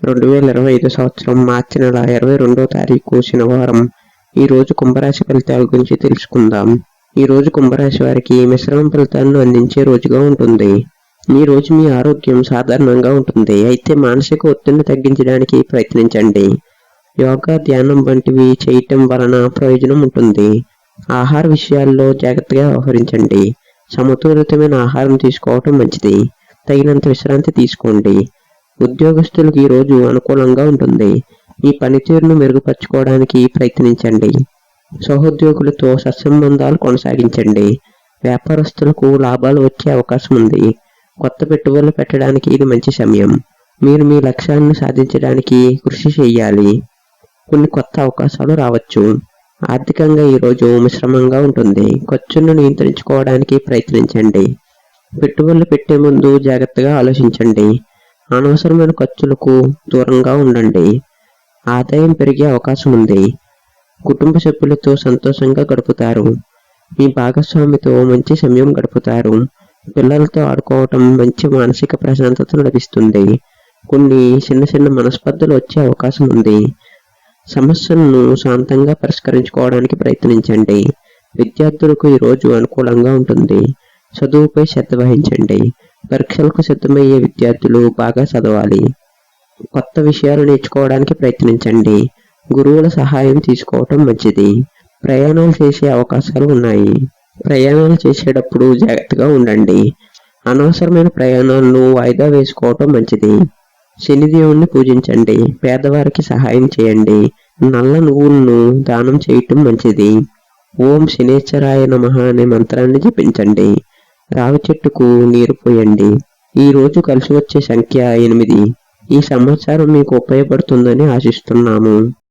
2025 సంవత్సరం మార్చి నెల 22వ తారీఖు శనివారం. ఈరోజు కుంభరాశి ఫలితాల గురించి తెలుసుకుందాం. ఈరోజు కుంభరాశి వారికి మిశ్రమ ఫలితాలను అందించే రోజుగా ఉంటుంది. ఈ రోజు మీ ఆరోగ్యం సాధారణంగా ఉంటుంది, అయితే మానసిక ఒత్తిడిని తగ్గించడానికి ప్రయత్నించండి. యోగా, ధ్యానం వంటివి చేయటం వలన ప్రయోజనం ఉంటుంది. ఆహార విషయాల్లో జాగ్రత్తగా వ్యవహరించండి. సమతులితమైన ఆహారం తీసుకోవటం మంచిది. తగినంత విశ్రాంతి తీసుకోండి. ఉద్యోగస్తులకు ఈరోజు అనుకూలంగా ఉంటుంది. ఈ పనితీరును మెరుగుపరచుకోవడానికి ప్రయత్నించండి. సహోద్యోగులతో సత్సంబంధాలు కొనసాగించండి. వ్యాపారస్తులకు లాభాలు వచ్చే అవకాశం ఉంది. కొత్త పెట్టుబడులు పెట్టడానికి ఇది మంచి సమయం. మీరు మీ లక్ష్యాలను సాధించడానికి కృషి చేయాలి. కొన్ని కొత్త అవకాశాలు రావచ్చు. ఆర్థికంగా ఈరోజు మిశ్రమంగా ఉంటుంది. ఖర్చులను నియంత్రించుకోవడానికి ప్రయత్నించండి. పెట్టుబడులు పెట్టే ముందు జాగ్రత్తగా ఆలోచించండి. అనవసరమైన ఖర్చులకు దూరంగా ఉండండి. ఆదాయం పెరిగే అవకాశం ఉంది. కుటుంబ సభ్యులతో సంతోషంగా గడుపుతారు. మీ భాగస్వామితో మంచి సమయం గడుపుతారు. పిల్లలతో ఆడుకోవటం మంచి మానసిక ప్రశాంతతను లభిస్తుంది. కొన్ని చిన్న మనస్పర్ధలు వచ్చే అవకాశం ఉంది. సమస్యలను శాంతంగా పరిష్కరించుకోవడానికి ప్రయత్నించండి. విద్యార్థులకు ఈరోజు అనుకూలంగా ఉంటుంది. చదువుపై శ్రద్ధ వహించండి. పరీక్షలకు సిద్ధమయ్యే విద్యార్థులు బాగా చదవాలి. కొత్త విషయాలు నేర్చుకోవడానికి ప్రయత్నించండి. గురువుల సహాయం తీసుకోవటం మంచిది. ప్రయాణాలు చేసే అవకాశాలు ఉన్నాయి. ప్రయాణాలు చేసేటప్పుడు జాగ్రత్తగా ఉండండి. అనవసరమైన ప్రయాణాలను వాయిదా వేసుకోవటం మంచిది. శనిదేవుణ్ణి పూజించండి. పేదవారికి సహాయం చేయండి. నల్ల నువ్వులను దానం చేయటం మంచిది. ఓం శనేశ్వరాయ నమః అనే మంత్రాన్ని జపించండి. రావి చెట్టుకు నీరు పోయండి. ఈ రోజు కలిసి వచ్చే సంఖ్య 8. ఈ సమాచారం మీకు ఉపయోగపడుతుందని ఆశిస్తున్నాము.